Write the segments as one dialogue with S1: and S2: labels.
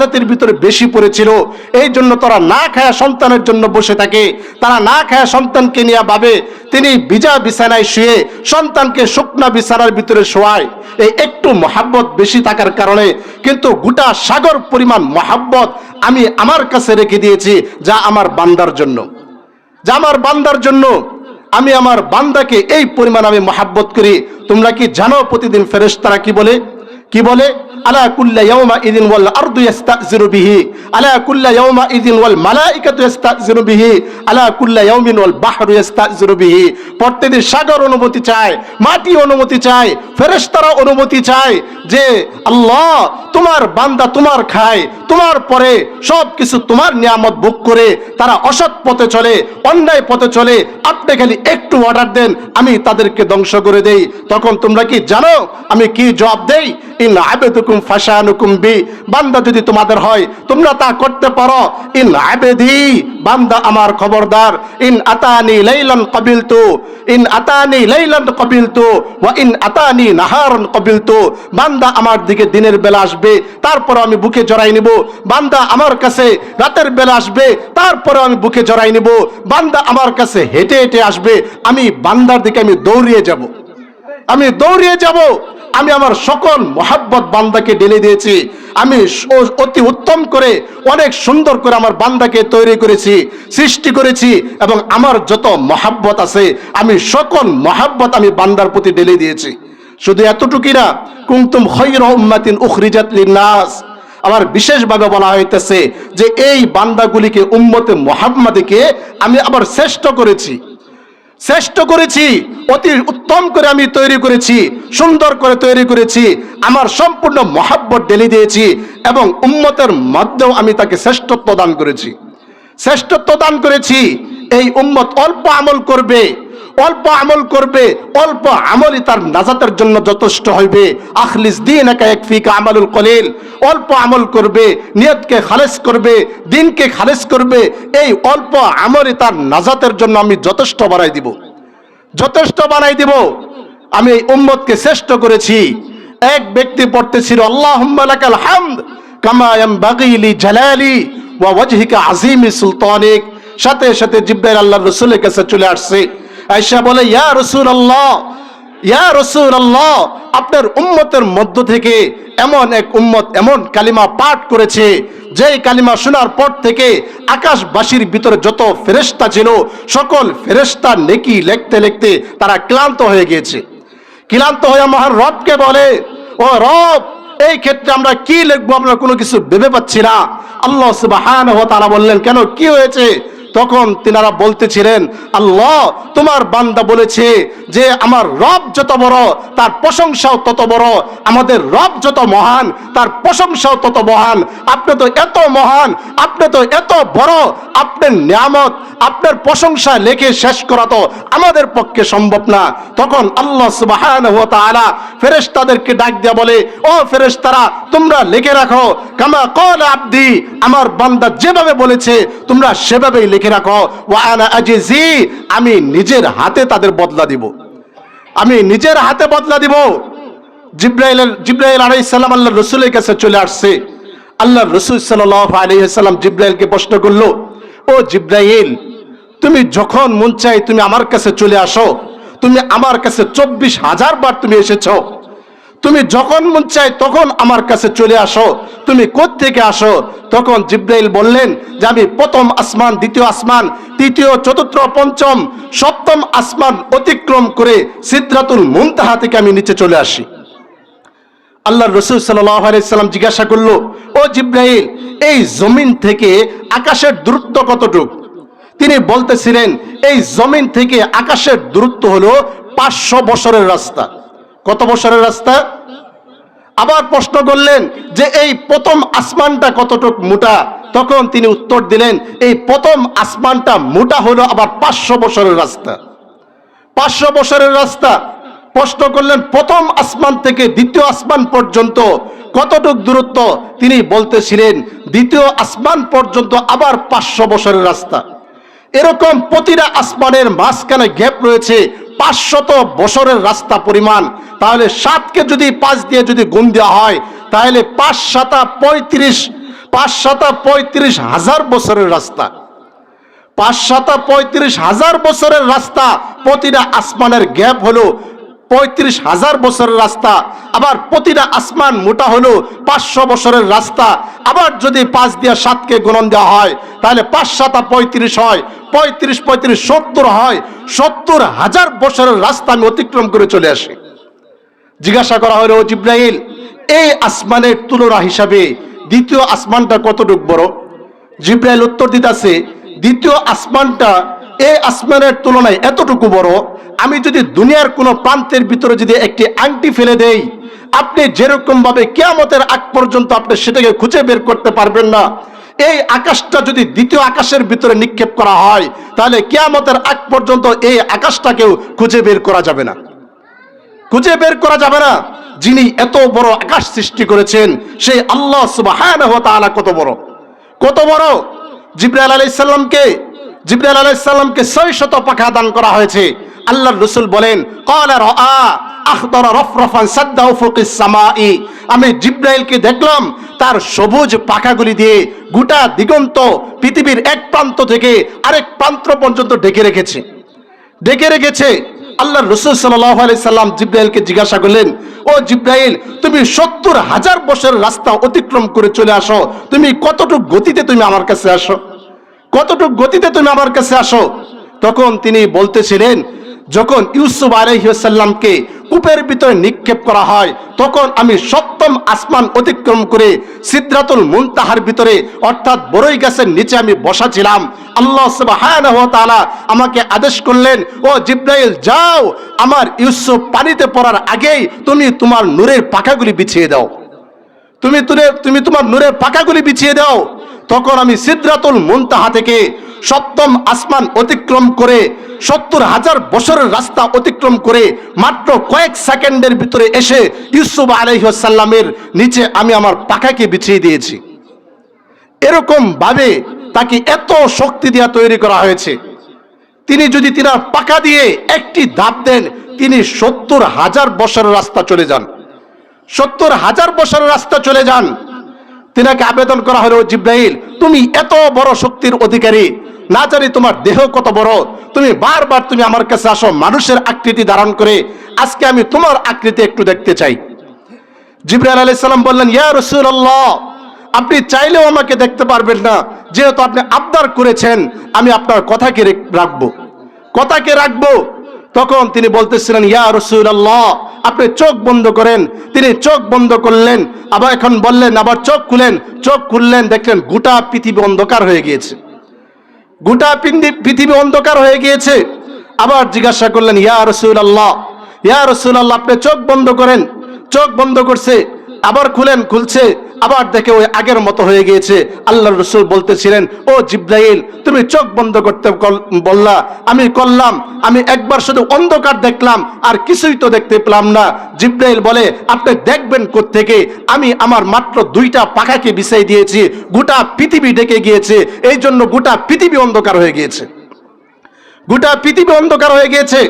S1: জাতির ভিতরে বেশি পড়েছিল, এই জন্য তারা না খায়া সন্তানের জন্য বসে থাকে। তারা না খায়া সন্তানকে নিয়ে ভাবে তিনি ভিজা বিছানায় শুয়ে সন্তানকে শুকনা বিছানার ভিতরে শোয়ায়। এই একটু মহাব্বত বেশি থাকার কারণে কিন্তু গোটা সাগর পরিমাণ মহাব্বত আমি আমার কাছে রেখে দিয়েছি, যা আমার বান্দার জন্য, যা আমার বান্দার জন্য। আমি আমার বান্দাকে এই পরিমাণ আমি মহাব্বত করি। তোমরা কি জানো প্রতিদিন ফেরেশতারা কি বলে? কি বলে? আলা কুল্লা ইয়াউমা ইযিন ওয়াল আরদু ইস্তাযিরু বিহি, আলা কুল্লা ইয়াউমা ইযিন ওয়াল মালাইকাতু ইস্তাযিরু বিহি, আলা কুল্লা ইয়াউমিন ওয়াল বাহরু ইস্তাযিরু বিহি। প্রত্যেকদিন সাগর অনুমতি চায়, মাটি অনুমতি চায়, ফেরেশতারা অনুমতি চায় যে আল্লাহ তোমার বান্দা তোমার খায়, তোমার পরে সব কিছু তোমার নিয়ামত ভোগ করে তারা অসৎ পথে চলে, অন্যায় পথে চলে, আপনি খালি একটু অর্ডার দেন আমি তাদেরকে ধ্বংস করে দেই। তখন তোমরা কি জানো আমি কি জবাব দেই? ইন আবেদুকুম ফাশানুকুম বি, বান্দা যদি তোমাদের হয় তোমরা তা করতে পারো। ইন আবেদি, বান্দা আমার খবরদার। ইন আতানি লাইলান কাবিলতু, ইন আতানি লাইলান কাবিলতু ওয়া ইন আতানি নাহারান কাবিলতু, বান্দা আমার দিকে দিনের বেলা আসবে তারপর আমি বুকে জড়াই নিব। বান্দা আমার কাছে রাতের বেলা আসবে তারপর আমি বুকে জড়াই নিব। বান্দা আমার কাছে হেঁটে হেঁটে আসবে, আমি বান্দার দিকে আমি দৌড়িয়ে যাব, আমি দৌড়িয়ে যাব। আমি আমার সকল মহাব্বত বান্দাকে ঢেলে দিয়েছি। আমি অতি উত্তম করে অনেক সুন্দর করে আমার বান্দাকে তৈরি করেছি, সৃষ্টি করেছি, এবং আমার যত মহাব্বত আছে আমি সকল মহাব্বত আমি বান্দার প্রতি ঢেলে দিয়েছি। শুধু এতটুকুই না, কুনতুম খায়রা উম্মাতিন উখরিজাত লিন-নাস, আবার বিশেষভাবে বলা হইতেছে যে এই বান্দাগুলিকে উম্মতে মুহাম্মাদীকে আমি আবার শ্রেষ্ঠ করেছি, শ্রেষ্ঠ করেছি, অতি উত্তম করে আমি তৈরি করেছি, সুন্দর করে তৈরি করেছি, আমার সম্পূর্ণ মহাব্বত ঢেলে দিয়েছি এবং উম্মতের মধ্যেও আমি তাকে শ্রেষ্ঠত্ব দান করেছি, শ্রেষ্ঠত্ব দান করেছি। এই উম্মত অল্প আমল করবে, অল্প আমল করবে, অল্প আমলই তার নাজাতের জন্য যথেষ্ট হইবে। আখলিস দীনাকা ইয়াকফিকা আমালুল কলিল, অল্প আমল করবে, নিয়তকে খালেস করবে, দিনকে খালেস করবে, এই অল্প আমলই তার নাজাতের জন্য আমি যথেষ্ট বানাই দিব, যথেষ্ট বানাই দিব। আমি এই উম্মতকে শ্রেষ্ঠ করেছি। এক ব্যক্তি পড়তেছিল আল্লাহুম্মা লাকাল হামদ কামা ইয়ানবাগি লি জালালি ওয়া ওয়াজহিকা আযীমি সুলতানিক। সাথে সাথে জিবরাইল আল্লাহর রাসূলের কাছে চলে আসছে। আয়েশা বলে ইয়া রাসূলুল্লাহ, ইয়া রাসূলুল্লাহ, আপনার উম্মতের মধ্য থেকে এমন এক উম্মত এমন কালিমা পাঠ করেছে যেই কালিমা শোনার পর থেকে আকাশবাসীর ভিতরে যত ফেরেশতা ছিল সকল ফেরেশতা নেকি লিখতে লিখতে তারা ক্লান্ত হয়ে গিয়েছে। ক্লান্ত হয়ে মহান রবকে বলে, ও রব, এই ক্ষেত্রে আমরা কি লিখবো, আমরা কোনো কিছু ভেবে পাচ্ছি না। আল্লাহ সুবহানাহু ওয়া তাআলা বললেন, কেন, কি হয়েছে? তখন তিনারা বলতেছিলেন, আল্লাহ তোমার বান্দা বলেছে যে আমার রব যত বড় তার প্রশংসাও তত বড়, আমাদের রব যত মহান তার প্রশংসাও তত মহান। আপনি তো এত মহান, আপনি তো এত বড়, আপনার নিয়ামত, আপনার প্রশংসা লেখে শেষ করা তো আমাদের পক্ষে সম্ভব না। তখন আল্লাহ সুবহানাহু ওয়া তাআলা ফেরেশতাদেরকে ডাক দিয়ে বলে, ও ফেরেশতারা, তোমরা লিখে রাখো, কামা ক্বালা আবদি, আমার বান্দা যেভাবে বলেছে তোমরা সেভাবেই লিখে রাখো। ওয়া আনা আজজি, আমি নিজের হাতে তাদের বদলা দিব, আমি নিজের হাতে বদলা দিব। জিবরাইল আলাইহিস সালাম আল্লাহর রাসূলের কাছে চলে আসছে। আল্লাহর রাসূল সাল্লাল্লাহু আলাইহি ওয়াসাল্লাম জিবরাইলকে প্রশ্ন করলো, ও জিবরাইল, তুমি যখন মন চাই তুমি আমার কাছে চলে আসো, তুমি আমার কাছে 24,000 বার তুমি এসেছো, তুমি যখন মন চাই তখন আমার কাছে চলে আসো, তুমি কোত্থেকে আসো? তখন জিবরাইল বললেন যে আমি প্রথম আসমান, দ্বিতীয় আসমান, তৃতীয়, চতুর্থ, পঞ্চম, সপ্তম আসমান অতিক্রম করে সিদরাতুল মুনতাহা থেকে আমি নিচে চলে আসি। আল্লাহর রাসূল সাল্লাল্লাহু আলাইহি সাল্লাম জিজ্ঞাসা করলো, ও জিবরাইল, এই জমিন থেকে আকাশের দূরত্ব কতটুকু? তিনি বলতেছিলেন এই জমিন থেকে আকাশের দূরত্ব হলো 500 বছরের রাস্তা। কত বছরের রাস্তা? আবার প্রশ্ন করলেন যে এই প্রথম আসমানটা কতটুক মোটা? তখন তিনি উত্তর দিলেন এই প্রথম আসমানটা মোটা হলো আবার 500 বছরের রাস্তা, 500 বছরের রাস্তা। প্রশ্ন করলেন প্রথম আসমান থেকে দ্বিতীয় আসমান পর্যন্ত কতটুক দূরত্ব? তিনি বলতেছিলেন দ্বিতীয় আসমান পর্যন্ত আবার 500 বছরের রাস্তা। এরকম প্রতিটা আসমানের মাঝখানে গ্যাপ রয়েছে 500 বছরের রাস্তা পরিমাণ। তাহলে 7কে যদি 5 দিয়ে যদি গুণ দেওয়া হয় তাহলে 5 7 35, 5,35,000 বছরের রাস্তা, 5,35,000 বছরের রাস্তা। প্রতিটা আসমানের গ্যাপ হলো 35,000 বছরের রাস্তা। আবার প্রতিটা আসমান মোটা হলো 500 বছরের রাস্তা। আবার যদি 5 দিয়ে 7কে গুণন দেওয়া হয় তাহলে 5,7,35 হয়, 35 70 হয়। 70,000 বছরের রাস্তা আমি অতিক্রম করে চলে আসি। জিজ্ঞাসা করা হলো, জিব্রাইল, এই আসমানের তুলনা হিসাবে দ্বিতীয় আসমানটা কতটুকু বড়? জিব্রাইল উত্তর দিতেছে, দ্বিতীয় আসমানটা এই আসমানের তুলনায় এতটুকু বড়, আমি যদি দুনিয়ার কোনো প্রান্তের ভিতরে যদি একটি আংটি ফেলে দেই, আপনি যেরকম ভাবে কিয়ামতের আগ পর্যন্ত আপনি সেটাকে খুঁজে বের করতে পারবেন না। এই আকাশটা যদি দ্বিতীয় আকাশের ভিতরে নিক্ষেপ করা হয় তাহলে কিয়ামতের আগ পর্যন্ত এই আকাশটাকেও খুঁজে বের করা যাবে না, খুঁজে বের করা যাবে না। যিনি এত বড় আকাশ সৃষ্টি করেছেন সেই আল্লাহ সুবহানাহু ওয়া তাআলা কত বড়, কত বড়। জিবরাইল আলাইহিস সালামকে 600 পাখা দান করা হয়েছে। আল্লাহর রাসূল বলেন, ক্বালা রাআ আখদারা রাফরাফান সাদ্দা উফুকিস সামাই, আমি জিবরাইলকে দেখলাম তার সবুজ পাখাগুলি দিয়ে গোটা দিগন্ত পৃথিবীর এক প্রান্ত থেকে আরেক প্রান্ত পর্যন্ত ঢেকে রেখেছে। আল্লাহর রাসূল সাল্লাল্লাহু আলাইহি সাল্লাম জিবরাইলকে জিজ্ঞাসা করলেন, ও জিবরাইল, তুমি 70,000 বছরের রাস্তা অতিক্রম করে চলে আসো, তুমি কতটুকু গতিতে তুমি আমার কাছে আসো, কতটুকু গতিতে তুমি আমার কাছে আসো? তখন তিনি বলতেছিলেন, যখন ইউসুফ আলাইহিস সালামকে কূপের ভিতরে নিক্ষেপ করা হয় তখন আমি 7ম আসমান অতিক্রম করে সিদরাতুল মুনতাহার ভিতরে অর্থাৎ বড়ই গাছের নিচে আমি বসা ছিলাম। আল্লাহ সুবহানাহু ওয়া তাআলা আমাকে আদেশ করলেন, ও জিবরাইল, যাও, আমার ইউসুফ পানিতে পড়ার আগেই তুমি তোমার নূরের পাখাগুলি বিছিয়ে দাও, তুমি তোমার নূরের পাখাগুলি বিছিয়ে দাও। তখন আমি সিদরাতুল মুনতাহা থেকে 7ম আসমান অতিক্রম করে 70,000 বছরের রাস্তা অতিক্রম করে মাত্র কয়েক সেকেন্ডের ভিতরে এসে ইউসুফ আলাইহিস সালামের নিচে আমি আমার পাখাকে বিছিয়ে দিয়েছি। এরকম ভাবে তাকে এত শক্তি দিয়ে তৈরি করা হয়েছে। তিনি যদি তিনার পাখা দিয়ে একটি ধাপ দেন, তিনি 70,000 বছরের রাস্তা চলে যান, 70,000 বছরের রাস্তা চলে যান। তিনাকে আবেদন করা হলো, জিবরাইল, তুমি এত বড় শক্তির অধিকারী, না জানি তোমার দেহ কত বড়, তুমি বারবার তুমি আমার কাছে আসো মানুষের আকৃতি ধারণ করে, আজকে আমি তোমার আকৃতি একটু দেখতে চাই। জিবরাইল আলাইহিস সালাম বললেন, ইয়া রাসূলুল্লাহ, আপনি চাইলেও আমাকে দেখতে পারবেন না, যেহেতু আপনি আবদার করেছেন, আমি আপনার কথাকে রাখবো। তখন তিনি বলতেছিলেন, ইয়া রাসূলুল্লাহ, আপনি চোখ বন্ধ করেন। তিনি চোখ বন্ধ করলেন, আবার এখন বললেন, আবার চোখ খুললেন, দেখলেন গোটা পৃথিবী অন্ধকার হয়ে গিয়েছে, গোটা পৃথিবী অন্ধকার হয়ে গিয়েছে। আবার জিজ্ঞাসা করলেন, ইয়া রাসূলুল্লাহ, আপনি চোখ বন্ধ করেন। চোখ বন্ধ করছে, আবার খুলছে, আবার দেখে ওই আগের মতো হয়ে গিয়েছে। আল্লাহর রাসূল বলতেছিলেন, ও জিবরাইল, তুমি চোখ বন্ধ করতে বললা, আমি করলাম, আমি একবার শুধু অন্ধকার দেখলাম, আর কিছুই তো দেখতে পেলাম না। জিবরাইল বলে, আপনি দেখবেন কোত্থেকে? আমি আমার মাত্র 2টা পাখাকে বিছাই দিয়েছি, গোটা পৃথিবী ঢেকে গিয়েছে, এই জন্য গোটা পৃথিবী অন্ধকার হয়ে গিয়েছে, গোটা পৃথিবী অন্ধকার হয়ে গিয়েছে।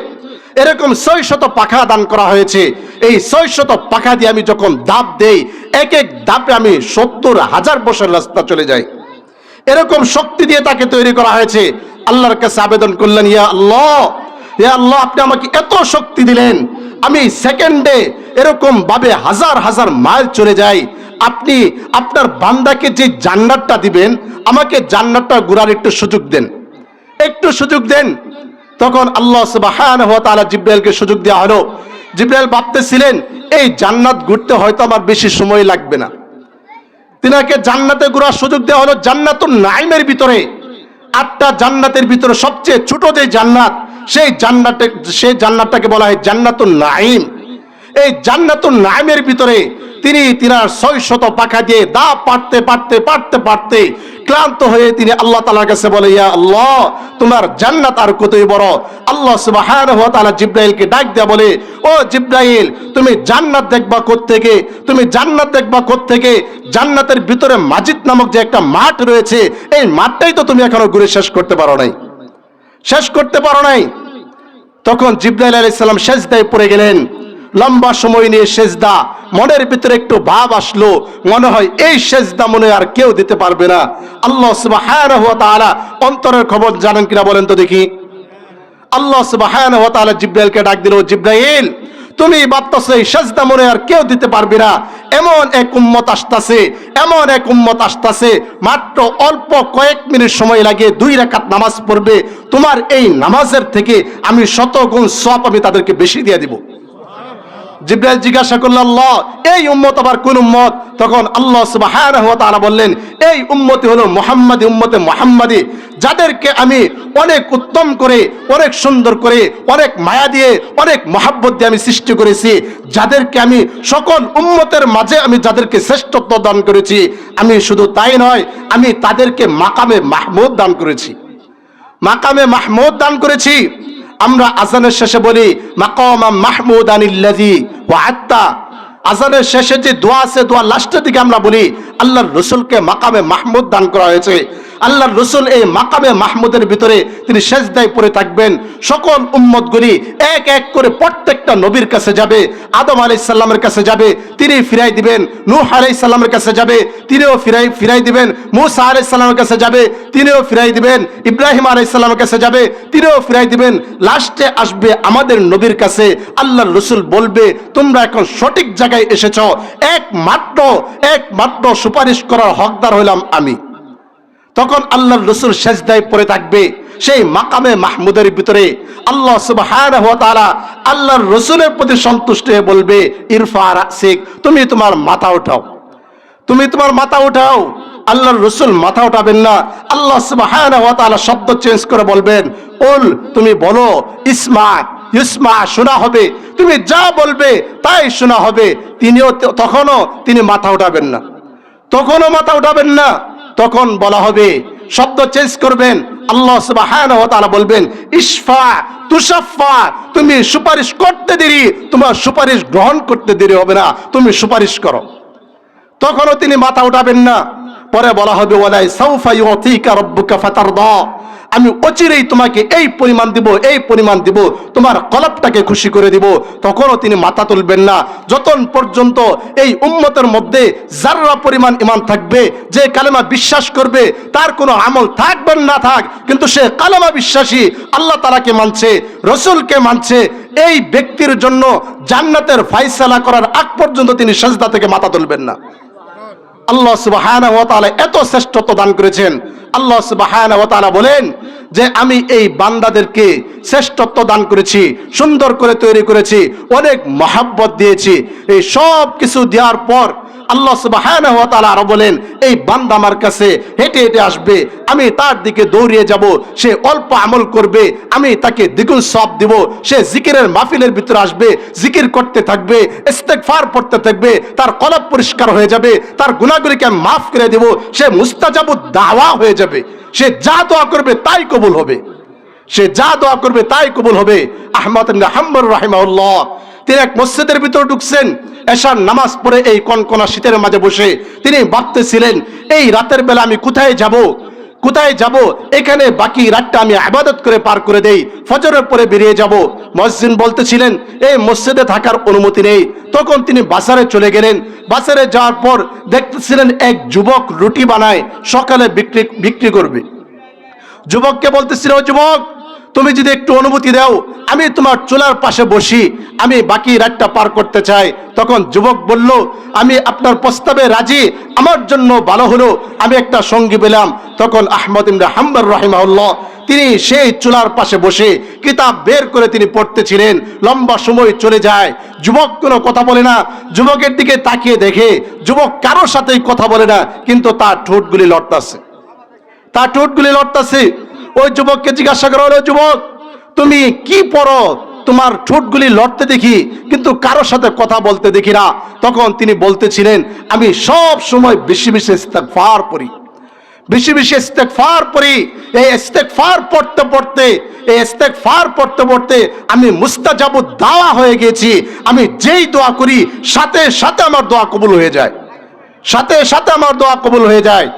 S1: এরকম 600 পাখা দান করা হয়েছে। এই 600 পাখা দিয়ে আমি যখন ধাপ দেই, এক এক ধাপে আমি 70,000 বছর রাস্তা চলে যাই। এরকম শক্তি দিয়ে তাকে তৈরি করা হয়েছে। আল্লাহর কাছে আবেদন করলেন, ইয়া আল্লাহ, আপনি আমাকে এত শক্তি দিলেন, আমি সেকেন্ডে এরকম ভাবে হাজার হাজার মাইল চলে যাই। আপনি আপনার বান্দাকে যে জান্নাতটা দিবেন, আমাকে জান্নাতটা ঘোরার একটু সুযোগ দেন। তখন আল্লাহ সুবহানাহু ওয়া তাআলা জিবরাইলকে সুযোগ দেওয়া হলো। জিবরাইল ভাবতেছিলেন, এই জান্নাত ঘুরতে হয়তো আমার বেশি সময় লাগবে না। তিনাকে জান্নাতে ঘোরার সুযোগ দেওয়া হলো। জান্নাতুন নাঈমের ভিতরে 8টা জান্নাতের ভিতরে সবচেয়ে ছোট যে জান্নাত, সেই জান্নাতটাকে বলা হয় জান্নাতুন নাঈম। এই জান্নাতুন নাঈমের ভিতরে তিনার 600 পাখা দিয়ে দা পারতে ক্লান্ত হয়ে তিনি আল্লাহ তাআলার কাছে বলে, ইয়া আল্লাহ, তোমার জান্নাত আর কতই বড়। আল্লাহ সুবহানাহু ওয়া তাআলা জিবরাইলকে ডাক দেয়া বলে, ও জিবরাইল, তুমি জান্নাত দেখবা কোত্থেকে? জান্নাতের ভিতরে মাজিদ নামক যে একটা মাঠ রয়েছে, এই মাঠটাই তো তুমি এখনো ঘুরে শেষ করতে পারো নাই। তখন জিবরাইল আলাইহিস সালাম সিজদায় পড়ে গেলেন। লম্বা সময় নিয়ে সেজদা, মনের ভিতরে একটু ভাব আসলো, মনে হয় এই সেজদা মনে আর কেউ দিতে পারবে না। আল্লাহ সুবহানাহু ওয়া তাআলা অন্তরের খবর জানেন কিনা বলেন তো দেখি। আল্লাহ সুবহানাহু ওয়া তাআলা জিবরাইলকে ডাক দিল, জিবরাইল তুমি ভাবতেছো এই সেজদা মনে আর কেউ দিতে পারবে না, এমন এক উম্মত আসতেছে, এমন এক উম্মত আসতেছে, মাত্র অল্প কয়েক মিনিট সময় লাগে 2 রাকাত নামাজ পড়বে, তোমার এই নামাজের থেকে আমি 100 গুণ সওয়াব আমি তাদেরকে বেশি দিয়ে দিব। জিবরাইল জিজ্ঞাসা করল, আল্লাহ এই উম্মত আবার কোন উম্মত? তখন আল্লাহ সুবহানাহু ওয়া তাআলা বললেন, এই উম্মতি হলো মুহাম্মাদি, উম্মতে মুহাম্মাদি, যাদেরকে আমি অনেক উত্তম করে, অনেক সুন্দর করে, অনেক মায়া দিয়ে, অনেক মহাব্বত দিয়ে আমি সৃষ্টি করেছি, যাদেরকে আমি সকল উম্মতের মাঝে আমি যাদেরকে শ্রেষ্ঠত্ব দান করেছি। আমি শুধু তাই নয়, আমি তাদেরকে মাকামে মাহমুদ দান করেছি, মাকামে মাহমুদ দান করেছি। আমরা আজানের শেষে বলি মাকামা মাহমুদানিল্লাযী ওয়া'আত্তা, আজানের শেষে যে দোয়া আছে, দোয়া লাস্টের দিকে আমরা বলি আল্লাহর রাসূলকে মাকামে মাহমুদ দান করা হয়েছে। আল্লাহর রাসূল এই মাকামে মাহমুদের ভিতরে তিনি সেজদায় পড়ে থাকবেন। সকল উম্মতগুলি এক এক করে প্রত্যেকটা নবীর কাছে যাবে, আদম আলাইহিস সালামের কাছে যাবে, তিনি ফিরাই দিবেন, নূহ আলাইহিস সালামের কাছে যাবে, তিনিও ফিরাই দিবেন, মূসা আলাইহিস সালামের কাছে যাবে, তিনিও ফিরাই দিবেন, ইব্রাহিম আলাইহিস সালামের কাছে যাবে, তিনিও ফিরাই দিবেন, লাস্টে আসবে আমাদের নবীর কাছে। আল্লাহর রাসূল বলবে, তোমরা এখন সঠিক জায়গায় এসেছো, একমাত্র সুপারিশ করার হকদার হইলাম আমি। তখন আল্লাহর রাসূল সেজদায় পড়ে থাকবে সেই মাকামে মাহমুদের ভিতরে। আল্লাহ সুবহানাহু ওয়া তাআলা আল্লাহর রাসূলের প্রতি সন্তুষ্ট হয়ে বলবে, ইরফা রাসিক, তুমি তোমার মাথা উঠাও, তুমি তোমার মাথা উঠাও। আল্লাহর রাসূল মাথা উঠাবেন না, আল্লাহ সুবহানাহু ওয়া তাআলা শব্দ চেঞ্জ করে বলবেন, উল, তুমি বলো, ইসমা ইসমা, শোনা হবে, তুমি যা বলবে তাই শোনা হবে। তখনও তিনি মাথা উঠাবেন না, তখনও মাথা উঠাবেন না। তখন বলা হবে, শব্দ চেঞ্জ করবেন, আল্লাহ সুবহানাহু ওয়া তাআলা বলবেন, ইশফা তুশাফা, তুমি সুপারিশ করতে দেরি, তোমার সুপারিশ গ্রহণ করতে দেরি হবে না, তুমি সুপারিশ করো। তখনও তিনি মাথা উঠাবেন না। পরে বলা হবে, ওয়ালা সাউফা ইউতিকা রাব্বুকা ফাতারদা, আমি অচিরেই তোমাকে এই পরিমাণ দিব, এই পরিমাণ দিব, তোমার কলবটাকে খুশি করে দিব। তখনও তিনি মাথা তুলবেন না, যতক্ষণ পর্যন্ত এই উম্মতের মধ্যে যাররা পরিমাণ ঈমান থাকবে, যে কালেমা বিশ্বাস করবে, তার কোনো আমল থাকবে না থাক, কিন্তু সে কালেমা বিশ্বাসী, আল্লাহ তাআলাকে মানছে, রাসূলকে মানছে, এই ব্যক্তির জন্য জান্নাতের ফয়সালা করার আগ পর্যন্ত তিনি সিজদা থেকে মাথা তুলবেন না। আল্লাহ সুবহানাহু ওয়া তাআলা এত শ্রেষ্ঠত্ব দান করেছেন। আল্লাহ সুবহানাহু ওয়া তাআলা বলেন যে আমি এই বান্দাদেরকে শ্রেষ্ঠত্ব দান করেছি, সুন্দর করে তৈরি করেছি, অনেক মহব্বত দিয়েছি। এই সব কিছু দেওয়ার পর আল্লাহ সুবহানাহু ওয়া তাআলা আরো বলেন, এই বান্দা আমার কাছে হেঁটে হেঁটে আসবে, আমি তার দিকে দৌড়িয়ে যাব, সে অল্প আমল করবে, আমি তাকে দ্বিগুণ সওয়াব দিব। সে জিকিরের মাহফিলের ভিতরে আসবে, জিকির করতে থাকবে, ইস্তেগফার পড়তে থাকবে, তার কলব পরিষ্কার হয়ে যাবে, তার গুনাহগুলিকে মাফ করে দেব, সে মুস্তাজাবুদ দাওয়া হয়ে যাবে, সে যা দোয়া করবে তাই কবুল হবে, সে যা দোয়া করবে তাই কবুল হবে। আহমদ ইবনে হাম্বল রাহিমাহুল্লাহ, তিনি এক মসজিদের ভিতরে ঢুকছেন, এশার নামাজ পড়ে এই কনকনা শীতের মাঝে বসে তিনি ভাবতেছিলেন, এই রাতের বেলা আমি কোথায় যাব, কোথায় যাব, এখানে বাকি রাতটা আমি ইবাদত করে পার করে দেই, ফজরের পরে বেরিয়ে যাব। মুয়াজ্জিন বলতেছিলেন এই মসজিদে থাকার অনুমতি নেই। তখন তিনি বাজারে চলে গেলেন। বাজারে যাওয়ার পর দেখতেছিলেন এক যুবক রুটি বানায়, সকালে বিক্রি করবে। যুবককে বলতেছিল, ও যুবক, তুমি যদি একটু অনুমতি দাও, আমি তোমার চুলার পাশে বসি, আমি বাকি রাতটা পার করতে চাই। তখন যুবক বলল, আমি আপনার প্রস্তাবে রাজি, আমার জন্য ভালো হলো আমি একটা সঙ্গী পেলাম। তখন আহমদ ইবনে হাম্বল রাহিমাহুল্লাহ তিনি সেই চুলার পাশে বসে কিতাব বের করে তিনি পড়তেছিলেন। লম্বা সময় চলে যায়, যুবক কোনো কথা বলে না। যুবকের দিকে তাকিয়ে দেখে যুবক কারোর সাথেই কথা বলে না, কিন্তু তার ঠোঁটগুলি লড়তাছে, তার ঠোঁটগুলি লড়তাছে। ওই যুবককে জিজ্ঞাসা করা হলো, যুবক তুমি কি পড়ো, তোমার ঠোঁটগুলি লড়তে দেখি কিন্তু কারোর সাথে কথা বলতে দেখি না। তখন তিনি বলতেছিলেন, আমি সব সময় বেশি বেশি ইস্তেগফার পড়ি, বেশি বেশি ইস্তেগফার পড়ি। এই ইস্তেগফার পড়তে পড়তে, এই ইস্তেগফার পড়তে পড়তে আমি মুস্তাজাবুদ দাওয়া হয়ে গেছি। আমি যেই দোয়া করি সাথে সাথে আমার দোয়া কবুল হয়ে যায়, সাথে সাথে আমার দোয়া কবুল হয়ে যায়।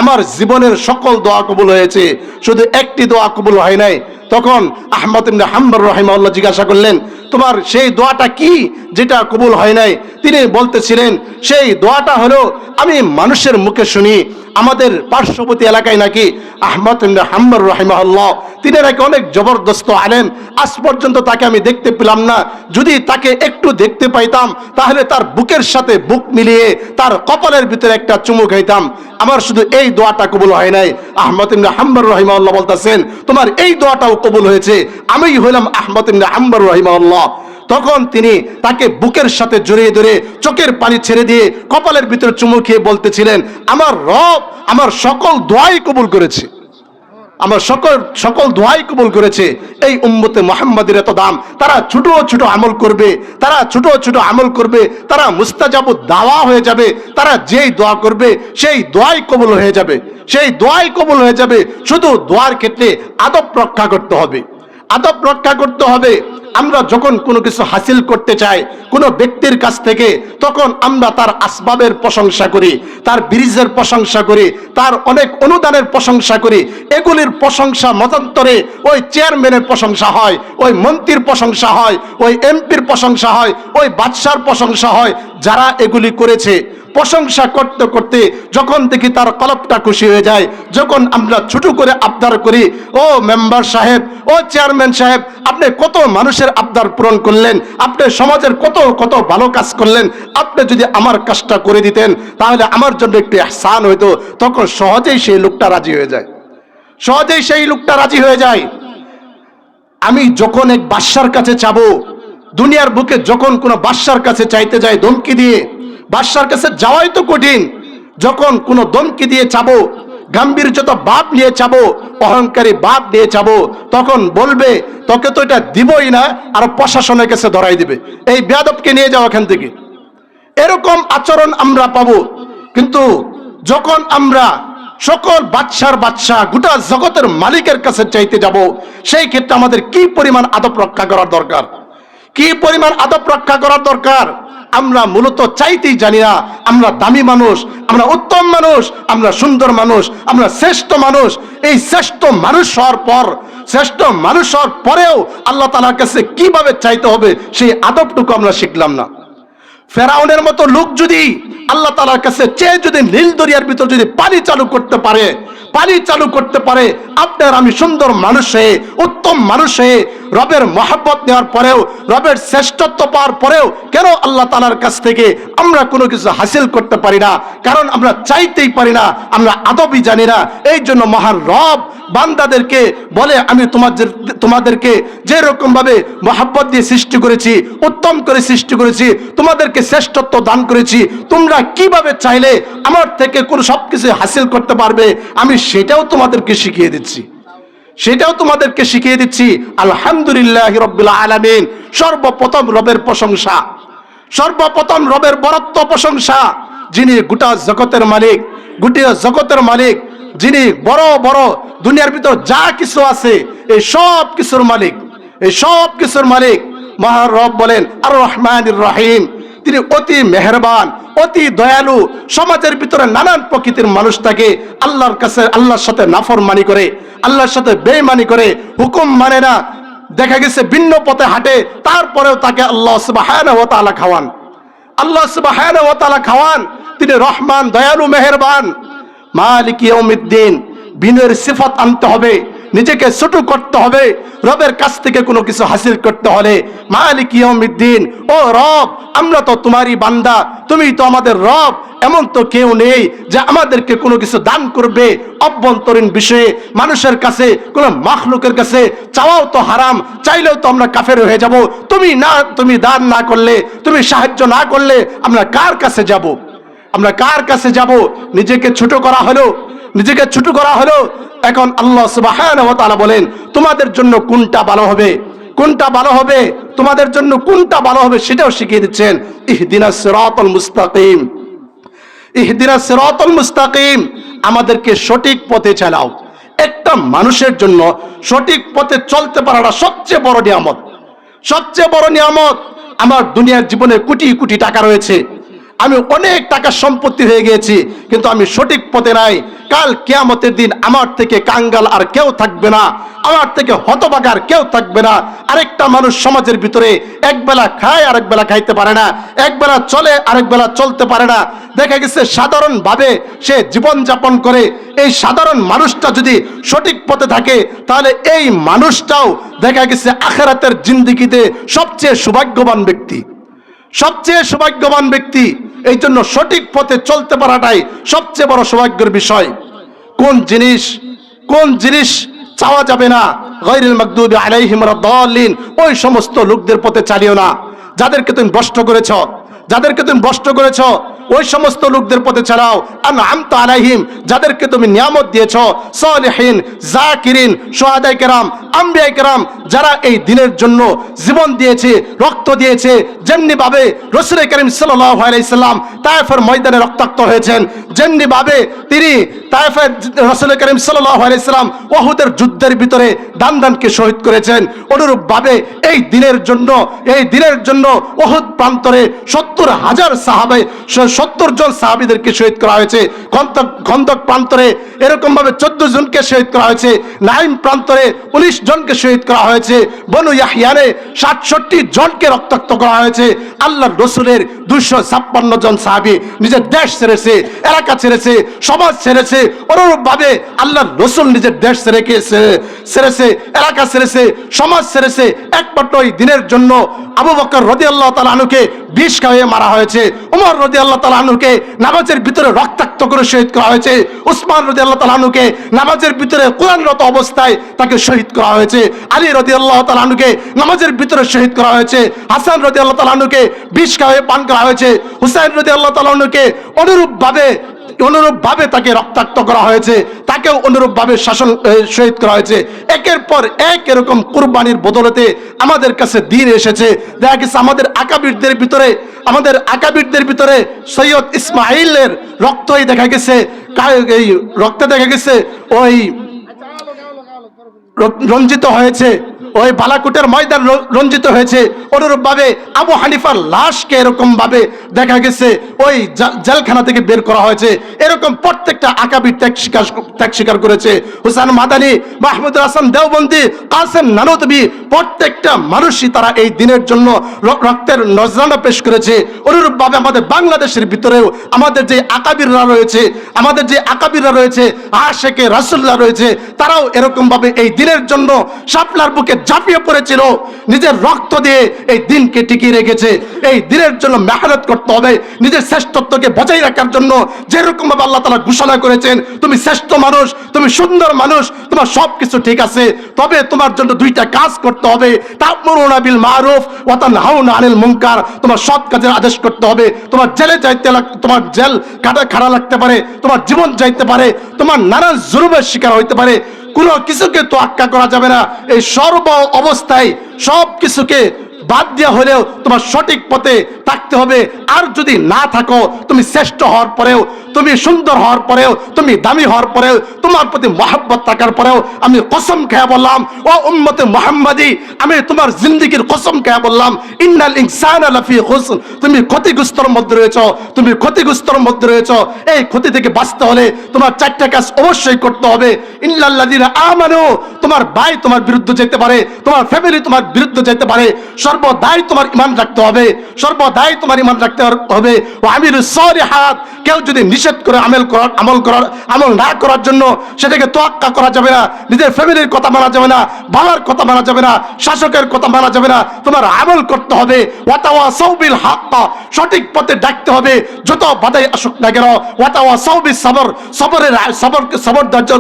S1: আমার জীবনের সকল দোয়া কবুল হয়েছে, শুধু একটি দোয়া কবুল হয় নাই। তখন আহমদ ইবনে হাম্বল রাহিমাহুল্লাহ জিজ্ঞাসা করলেন, তোমার সেই দোয়াটা কি যেটা কবুল হয় নাই? তিনি বলতেছিলেন, সেই দোয়াটা হলো, আমি মানুষের মুখে শুনি আমাদের পার্শ্ববর্তী এলাকায় নাকি আহমদ ইবনে হাম্বল রাহিমাহুল্লাহ, তিনি নাকি অনেক জবরদস্ত আলেম, আজ পর্যন্ত তাকে আমি দেখতে পেলাম না। যদি তাকে একটু দেখতে পাইতাম তাহলে তার বুকের সাথে বুক মিলিয়ে তার কপালের ভিতরে একটা চুমু খাইতাম। আমার শুধু এই দোয়াটা কবুল হয় নাই। আহমদ ইবনে হাম্বল রাহিমাহুল্লাহ বলতেছেন, তোমার এই দোয়াটাও কবুল হয়েছে, আমি হইলাম আহমদ ইবনে হাম্বল রাহিমাহুল্লাহ। তখন তিনি তাকে বুকের সাথে জড়িয়ে ধরে চোখের পানি ছেড়ে দিয়ে কপালের ভিতরে চুমু খেয়ে বলতেছিলেন, আমার রব আমার সকল দোয়াই কবুল করেছে, আমার সকল দোয়াই কবুল করেছে। এই উম্মতে মুহাম্মাদের এত দাম, তারা ছোট ছোট আমল করবে, তারা ছোট ছোট আমল করবে, তারা মুস্তাজাবুদ দাওয়া হয়ে যাবে, তারা যেই দোয়া করবে সেই দোয়াই কবুল হয়ে যাবে, সেই দোয়াই কবুল হয়ে যাবে। শুধু দোয়ার ক্ষেত্রে আদব রক্ষা করতে হবে, আদব রক্ষা করতে হবে। আমরা যখন কোনো কিছু হাসিল করতে চাই কোনো ব্যক্তির কাছ থেকে, তখন আমরা তার আসবাবের প্রশংসা করি, তার ব্রিজের প্রশংসা করি, তার অনেক অনুদানের প্রশংসা করি। এগুলির প্রশংসা মতান্তরে ওই চেয়ারম্যানের প্রশংসা হয়, ওই মন্ত্রীর প্রশংসা হয়, ওই এমপির প্রশংসা হয়, ওই বাদশার প্রশংসা হয়। যারা এগুলি করেছে প্রশংসা করতে করতে যখন দেখি তার কলবটা খুশি হয়ে যায়, যখন আমরা ছোট করে আবদার করি, ও মেম্বার সাহেব, ও চেয়ারম্যান সাহেব, আপনি কত মানুষের আবদার পূরণ করলেন, আপনি সমাজের কত কত ভালো কাজ করলেন, আপনি যদি আমার কাজটা করে দিতেন তাহলে আমার জন্য একটু ইহসান হইতো। তখন সহজেই সেই লোকটা রাজি হয়ে যায়, সহজেই সেই লোকটা রাজি হয়ে যায়। আমি যখন এক বাদশার কাছে চাবো, দুনিয়ার বুকে যখন কোনো বাদশার কাছে চাইতে যাই ধমকি দিয়ে, বাদশার কাছে যাওয়াই তো কঠিন, যখন কোনো ধমকি দিয়ে চাবো, গাম্ভীর্যতা বাপ নিয়ে চাবো, অহংকারী বাপ নিয়ে চাবো, তখন বলবে তোকে তো এটা দিবই না, আর প্রশাসনের কাছে ধরাই দিবে, এই বেয়াদবকে নিয়ে যাও এখান থেকে। এরকম আচরণ আমরা পাবো। কিন্তু যখন আমরা সকল বাদশার বাদশা গোটা জগতের মালিকের কাছে চাইতে যাব, সেই ক্ষেত্রে আমাদের কি পরিমাণ আদব রক্ষা করার দরকার, কি পরিমাণ আদব রক্ষা করার দরকার। আমরা মূলত চাইতেই জানি না আমরা দামি মানুষ, আমরা উত্তম মানুষ, আমরা সুন্দর মানুষ, আমরা শ্রেষ্ঠ মানুষ। এই শ্রেষ্ঠ মানুষ হওয়ার পর, শ্রেষ্ঠ মানুষ হওয়ার পরেও আল্লাহ তাআলার কাছে কিভাবে চাইতে হবে সেই আদবটুকু আমরা শিখলাম না। ফেরাউনের মতো লোক যদি আল্লাহ তাআলার কাছে চেয়ে যদি নীল দরিয়ার ভিতর যদি পানি চালু করতে পারে, পানি চালু করতে পারে, আপনার আমি সুন্দর মানুষ হয়ে, উত্তম মানুষ হয়ে, রবের মহব্বত নেওয়ার পরেও, রবের শ্রেষ্ঠত্ব পাওয়ার পরেও কেন আল্লাহ তাআলার কাছ থেকে আমরা কোনো কিছু হাসিল করতে পারি না? কারণ আমরা চাইতেই পারি না, আমরা আদবই জানি না। এই জন্য মহান রব বান্দাদেরকে বলে, আমি তোমাদেরকে যে রকম ভাবে মহব্বত দিয়ে সৃষ্টি করেছি, উত্তম করে সৃষ্টি করেছি, তোমাদেরকে শ্রেষ্ঠত্ব দান করেছি, তোমরা কিভাবে চাইলে আমার থেকে কোন সবকিছু হাসিল করতে পারবে, আমি সেটাও তোমাদেরকে শিখিয়ে দিচ্ছি, সেটাও তোমাদেরকে শিখিয়ে দিচ্ছি। আলহামদুলিল্লাহ রাব্বিল আলামিন। সর্বপ্রথম রবের প্রশংসা, সর্বপ্রথম রবের বরত্ব প্রশংসা, যিনি গোটা জগতের মালিক, গোটা জগতের মালিক, যিনি বড় বড় দুনিয়ার ভিতর যা কিছু আছে এই সব কিছুর মালিক, এই সব কিছুর মালিক মহান রব বলেন আর রহমানির রহিম। তিনি অতি মেহেরবান, অতি দয়ালু। সমাজের ভিতরে নানান প্রকৃতির মানুষ থাকে, আল্লাহর কাছে আল্লাহর সাথে নাফরমানি করে, আল্লাহর সাথে বেঈমানি করে, হুকুম মানে না, দেখা গেছে ভিন্ন পথে হাঁটে, তারপরেও তাকে আল্লাহ সুবহানাহু ওয়া তাআলা খাওয়ান, আল্লাহ সুবহানাহু ওয়া তাআলা খাওয়ান। তিনি রহমান, দয়ালু, মেহেরবান। মালিক ইয়াউমিদ্দিন। বিনয়ের সিফাত আনতে হবে, নিজেকে ছোট করতে হবে রবের কাছ থেকে কোনো কিছু হাসিল করতে হলে। মালিক ইয়াউমিদ্দিন, ও রব, আমরা তো তোমারই বান্দা, তুমি তো আমাদের রব। এমন তো কেউ নেই যে আমাদেরকে কোনো কিছু দান করবে অভ্যন্তরীণ বিষয়ে। মানুষের কাছে, কোনো মাখলুকের কাছে চাওয়াও তো হারাম, চাইলেও তো আমরা কাফের হয়ে যাব। তুমি না, তুমি দান না করলে, তুমি সাহায্য না করলে আমরা কার কাছে যাব? আমরা কার কাছে যাব? নিজেকে ছোট করা হলো, নিজেকে ছোট করা হলো। এখন আল্লাহ সুবহানাহু ওয়া তাআলা বলেন, তোমাদের জন্য কোনটা ভালো হবে, কোনটা ভালো হবে, তোমাদের জন্য কোনটা ভালো হবে সেটাও শিখিয়ে দিচ্ছেন। ইহদিনাস সিরাতাল মুস্তাকিম, ইহদিনাস সিরাতাল মুস্তাকিম। আমাদেরকে সঠিক পথে চালাও। একটা মানুষের জন্য সঠিক পথে চলতে পারাটা সবচেয়ে বড় নিয়ামত, সবচেয়ে বড় নিয়ামত। আমার দুনিয়ার জীবনে কোটি কোটি টাকা রয়েছে, আমি অনেক টাকা সম্পত্তি হয়ে গিয়েছি, কিন্তু আমি সঠিক পথে নাই। কাল কিয়ামতের দিন আমার থেকে কাঙ্গাল আর কেউ থাকবে না, আমার থেকে হতভাগা আর কেউ থাকবে না। আরেকটা মানুষ সমাজের ভিতরে একবেলা খায় আরেক বেলা খাইতে পারে না, একবেলা চলে আরেক বেলা চলতে পারে না। দেখা গেছে সাধারণভাবে সে জীবন যাপন করে। এই সাধারণ মানুষটা যদি সঠিক পথে থাকে, তাহলে এই মানুষটাও দেখা গেছে আখিরাতের জিন্দেগিতে সবচেয়ে সৌভাগ্যবান ব্যক্তি, সবচেয়ে সৌভাগ্যবান ব্যক্তি। এই জন্য সঠিক পথে চলতে পারাটাই সবচেয়ে বড় সৌভাগ্যের বিষয়। কোন জিনিস চাওয়া যাবে না? গায়রুল মাগদুবি আলাইহিম ওয়াদ-দাল্লিন, ওই সমস্ত লোকদের পথে চালিও না যাদেরকে তুমি ভ্রষ্ট করেছো, ওই সমস্ত লোকদের পথে চালাও। আনআমতা আলাইহিম, যাদেরকে তুমি নিয়ামত দিয়েছো, সালিহিন, জাকিরিন, শুহাদায়ে কেরাম, আম্বিয়ায়ে কেরাম, যারা এই দিনের জন্য জীবন দিয়েছে, রক্ত দিয়েছে। যেমনি ভাবে রাসূল করিম সাল্লাল্লাহু আলাইহি সাল্লাম তায়েফের ময়দানে রক্তাক্ত হয়েছেন, যেমনি ভাবে তিনি তায়েফের রাসূল করিম সাল্লাল্লাহু আলাইহি সাল্লাম উহুদের যুদ্ধের ভিতরে দানকে শহীদ করেছেন, অনুরূপ ভাবে এই দিনের জন্য উহুদ প্রান্তরে 70,000 সাহাবা, 70 জন সাহাবীদেরকে শহীদ করা হয়েছে। খন্দক প্রান্তরে এরকম ভাবে 14 জনকে শহীদ করা হয়েছে। নাইম প্রান্তরে 19 জনকে শহীদ করা হয়েছে। বনু ইয়াহইয়ানে 67 জনকে রক্তাক্ত করা হয়েছে। আল্লাহর রাসূলের 256 জন সাহাবী নিজের দেশ ছেড়েছে, এলাকা ছেড়েছে, সমাজ ছেড়েছে। অনুরূপ ভাবে আল্লাহর রাসূল নিজের দেশ ছেড়েছে, এলাকা ছেড়েছে, সমাজ ছেড়েছে একমাত্র এই দিনের জন্য। আবু বকর রাদিয়াল্লাহু তাআলা আনহুকে বিষ খাইয়ে মারা হয়েছে, ওমর রাদিয়াল্লাহু তাআলা আনহুকে নামাজের ভিতরে রক্তাক্ত করে শহীদ করা হয়েছে, উসমান রাদিয়াল্লাহু তাআলা আনহুকে নামাজের ভিতরে কোরআনরত অবস্থায় তাকে শহীদ করা হয়েছে, আলী রাদিয়াল্লাহু তাআলা আনহুকে নামাজের ভিতরে শহীদ করা হয়েছে, হাসান রাদিয়াল্লাহু তাআলা আনহুকে বিষ খাইয়ে পান করা হয়েছে, হুসাইন রাদিয়াল্লাহু তাআলা আনহুকে অনুরূপভাবে তাকে রক্তাক্ত করা হয়েছে, তাকেও অনুরূপভাবে শহীদ করা হয়েছে। একের পর এক এরকম কুরবানির বদলতে আমাদের কাছে দিন এসেছে। দেখা গেছে আমাদের আকাবিরদের ভিতরে সৈয়দ ইসমাইলের রক্তই দেখা গেছে, এই রক্তে দেখা গেছে ওই রঞ্জিত হয়েছে, ওই বালাকুটের ময়দান রঞ্জিত হয়েছে। অনুরূপ ভাবে আবু হানিফার লাশকে এরকম ভাবে দেখা গেছে ওই জেলখানা থেকে বের করা হয়েছে। এরকম প্রত্যেকটা আকাবির ত্যাগ স্বীকার করেছে। হুসাইন মাদানী, মাহমুদুল হাসান দেওবন্দি, কাসেম নানুতুবি, প্রত্যেকটা মানুষই তারা এই দিনের জন্য রক্তের নজরানা পেশ করেছে। অনুরূপ ভাবে আমাদের বাংলাদেশের ভিতরেও আমাদের যে আকাবিররা রয়েছে, আশেকে রাসূলুল্লাহ রয়েছে, তারাও এরকম ভাবে এই দিনের জন্য শাপলার বুকে ঝাঁপিয়ে পড়েছিল, নিজের রক্ত দিয়ে এই দিনকে টিকিয়ে রেখেছে। এই দিনের জন্য মেহনত করতে হবে, নিজের শ্রেষ্ঠত্বকে বজায় রাখার জন্য। যেরকম ভাবে আল্লাহ তাআলা ঘোষণা করেছেন, তুমি শ্রেষ্ঠ মানুষ, তুমি সুন্দর মানুষ, তোমার সবকিছু ঠিক আছে, তবে তোমার জন্য দুইটা কাজ করতে হবে। তা'মুরুনা বিল মারুফ ওয়া তানহাউনা আনিল মুনকার, তোমার সৎ কাজের আদেশ করতে হবে। তোমার তোমার জেল খাড়া লাগতে পারে, তোমার জীবন যাইতে পারে, তোমার নানান জুলুমের শিকার হইতে পারে, কোনো কিছুকে তোয়াক্কা করা যাবে না। এই সর্ব অবস্থায় সব কিছুকে বাদ দেওয়া হলেও তোমার সঠিক পথে থাকতে হবে। আর যদি না থাকো, তুমি শ্রেষ্ঠ হওয়ার পরেও, তুমি সুন্দর হওয়ার পরেও, তুমি দামি হওয়ার পরেও, তোমার প্রতি মহব্বত থাকার পরেও, আমি কসম খেয়ে বললাম, ও উম্মতে মুহাম্মাদি, আমি তোমার জিন্দেগির কসম খেয়ে বললাম, ইন্নাল ইনসানা লাফি খুসর, তুমি ক্ষতিগ্রস্তর মধ্যে রয়েছো। এই ক্ষতি থেকে বাঁচতে হলে তোমার 4টা কাজ অবশ্যই করতে হবে। ইল্লাল্লাযিনা আমানু, তোমার ভাই তোমার বিরুদ্ধে যেতে পারে, তোমার ফ্যামিলি তোমার বিরুদ্ধে যেতে পারে, সর্বদাই তোমার ঈমান রাখতে হবে, ওয়া আমিলুস সালিহাত, কেউ যদি নিষেধ করে আমল না করার জন্য সেটাকে তোয়াক্কা করা যাবে না। নিজের ফ্যামিলির কথা মানা যাবে না, বাবার কথা মানা যাবে না, শাসকের কথা মানা যাবে না, তোমার আমল করতে হবে। ওয়া তাওয়াসাউ বিল হক, সঠিক পথে ডাকতে হবে, যত বাধাই আসুক না কেন। ওয়া তাওয়াসাউ বিস সবর, সবর ধৈর্য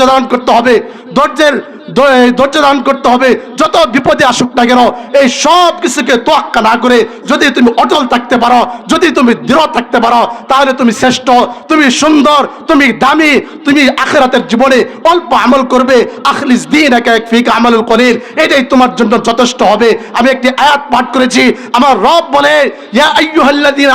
S1: ধারণ করতে হবে, ধৈর্য ধারণ করতে হবে, যত বিপদে আসুক না কেন। এই সব কিছুকে তোয়াক্কা না করে যদি তুমি অটল থাকতে পারো, যদি তুমি দৃঢ় থাকতে পারো, তাহলে তুমি শ্রেষ্ঠ, তুমি সুন্দর, তুমি দামি। তুমি আখিরাতের জীবনে অল্প আমল করবে, আখলিস দীনাকা ইয়াকফিকা আমালুল কলিল, এটাই তোমার জন্য যথেষ্ট হবে। আমি একটি আয়াত পাঠ করেছি, আমার রব বলে, ইয়া আইয়ুহাল্লাযীনা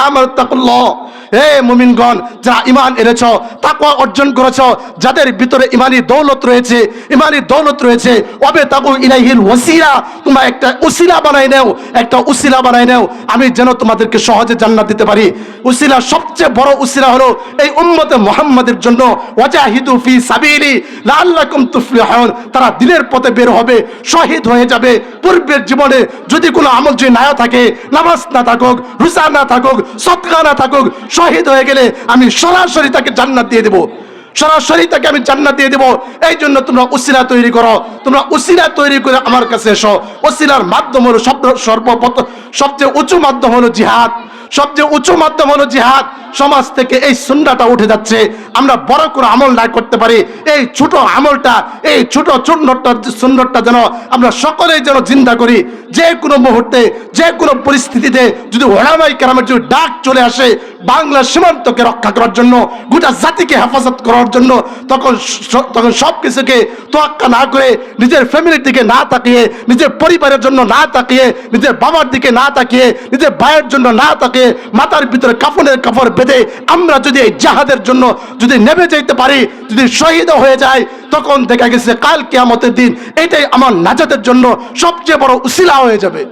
S1: আমানু তাকুল্লাহ হে মুমিনগণ, যারা ঈমান এনেছো, তাকওয়া অর্জন করেছো, যাদের ভিতরে ঈমানি দৌলত রয়েছে, ঈমানি দৌলত রয়েছে, ওয়াবতাগু ইলাইহিল ওয়াসিলা, তোমরা একটা উসিলা বানাই নাও, একটা উসিলা বানাই নাও, আমি যেন তোমাদেরকে সহজে জান্নাত দিতে পারি। উসিলা, সবচেয়ে বড় উসিলা হলো এই উম্মতে মুহাম্মাদের জন্য ওয়াজাহিদু ফি সাবিলি লাআল্লাকুম তুফলিহুন, তারা দিনের পথে বের হবে, শহীদ হয়ে যাবে। পূর্বের জীবনে যদি কোনো আমল যদি না থাকে, নামাজ না থাকুক, রোজা না থাকুক, সদকা না থাকুক, শহীদ হয়ে গেলে আমি সরাসরি তাকে জান্নাত দিয়ে দেব, সরাসরি তাকে আমি জান্নাত দিয়ে দেব। এই জন্য তোমরা উসিলা তৈরি করো, তোমরা উসিলা তৈরি করে আমার কাছে এসো। উসিলার মাধ্যম হলো সর্বপ্রথম সবচেয়ে উঁচু মাধ্যম হলো জিহাদ, সবচেয়ে উঁচু মাধ্যম হলো জিহাদ। সমাজ থেকে এই সুন্নাহটা উঠে যাচ্ছে, আমরা বড় করে আমল না করতে পারি, এই ছোট আমলটা, এই ছোট সুন্নতটা যেন আমরা সকলেই যেন চিন্তা করি। যে কোনো মুহূর্তে, যে কোনো পরিস্থিতিতে যদি ওলামায়ে কেরামের যদি ডাক চলে আসে বাংলা সীমান্তকে রক্ষা করার জন্য, গোটা জাতিকে হেফাজত করার জন্য, তখন সব কিছুকে তোয়াক্কা না করে, নিজের ফ্যামিলির দিকে না তাকিয়ে, নিজের পরিবারের জন্য না তাকিয়ে, নিজের বাবার দিকে না তাকিয়ে, নিজের ভাইয়ের জন্য না তাকিয়ে, মাথার ভিতরে কাফনের কাপড় বেঁধে আমরা যদি এই জিহাদের জন্য যদি নেমে যেতে পারি, যদি শহীদ হয়ে যায়, তখন দেখা গেছে কাল কিয়ামতের দিন এটাই আমার নাজাতের জন্য সবচেয়ে বড় উসিলা হয়ে যাবে,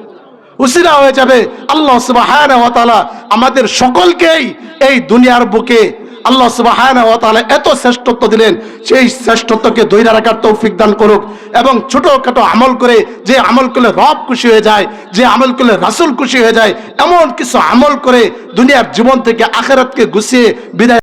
S1: উসিলা হয়ে যাবে। আল্লাহ সুবহানাহু ওয়া তাআলা আমাদের সকলকেই এই দুনিয়ার বুকে আল্লাহ সুবহানাহু ওয়া তাআলা এত শ্রেষ্ঠত্ব দিলেন, সেই শ্রেষ্ঠত্বকে ধরে রাখার তৌফিক দান করুক। এবং ছোটখাটো আমল করে, যে আমল করলে রব খুশি হয়ে যায়, যে আমল করলে রাসূল খুশি হয়ে যায়, এমন কিছু আমল করে দুনিয়ার জীবন থেকে আখিরাতকে গুছিয়ে বিদায়